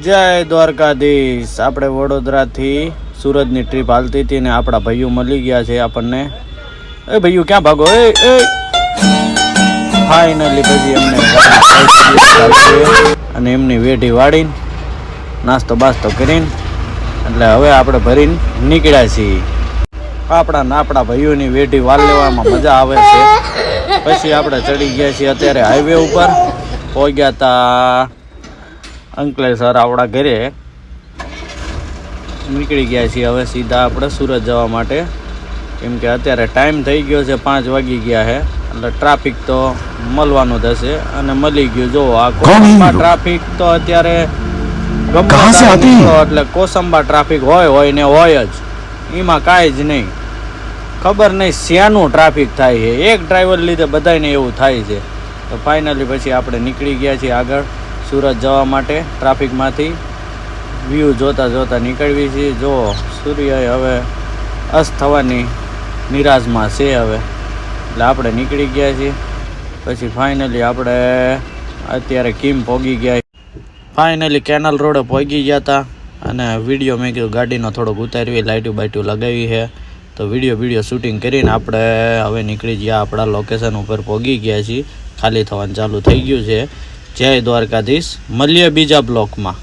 જય દ્વારકાધીશ। આપણે વડોદરાથી સુરતની ટ્રીપ હાલતી હતી ને આપણા ભાઈઓ મળી ગયા છે આપણને। એ ભાઈઓ ક્યાં ભાગો? એ ફાઇનલી પછી એમને અને એમની વેઢી વાળીને નાસ્તો બાસ્તો કરીને એટલે હવે આપણે ભરીને નીકળ્યા છીએ। આપણા ભાઈઓની વેઢી વાળ લેવામાં મજા આવે છે। પછી આપણે ચડી ગયા છીએ અત્યારે હાઈવે ઉપર, પહોંચ્યા હતા અંકલેશ્વર આપણા ઘરે, નીકળી ગયા છીએ હવે સીધા આપણે સુરત જવા માટે, કેમ કે અત્યારે ટાઈમ થઈ ગયો છે 5 વાગી ગયા છે, એટલે ટ્રાફિક તો મળવાનું થશે અને મળી ગયું। જો આ કોસંબા ટ્રાફિક તો અત્યારે એટલે કોસંબા ટ્રાફિક હોય ને હોય જ, એમાં કાંઈ જ નહીં, ખબર નહીં શ્યાનું ટ્રાફિક થાય છે, એક ડ્રાઈવર લીધે બધાને એવું થાય છે। તો ફાઇનલી પછી આપણે નીકળી ગયા છીએ આગળ સુરત જવા માટે। ટ્રાફિકમાંથી વ્યૂ જોતા નીકળવી છીએ। જો સૂર્ય હવે અસ્ત થવાની નિરાશમાં છે હવે, એટલે આપણે નીકળી ગયા છીએ। પછી ફાઇનલી આપણે અત્યારે કિમ પહોંચી ગયા, ફાઇનલી કેનાલ રોડે પહોંચી ગયા હતા અને વિડીયો મેં કીધું ગાડીનો થોડોક ઉતારવી, લાઇટું બાઇટું લગાવી છે, તો વિડીયો શૂટિંગ કરીને આપણે હવે નીકળી ગયા આપણા લોકેશન ઉપર પહોંચી ગયા છીએ। ખાલી થવાનું ચાલુ થઈ ગયું છે। જય દ્વારકાધીશ, મળીએ બીજા બ્લોકમાં।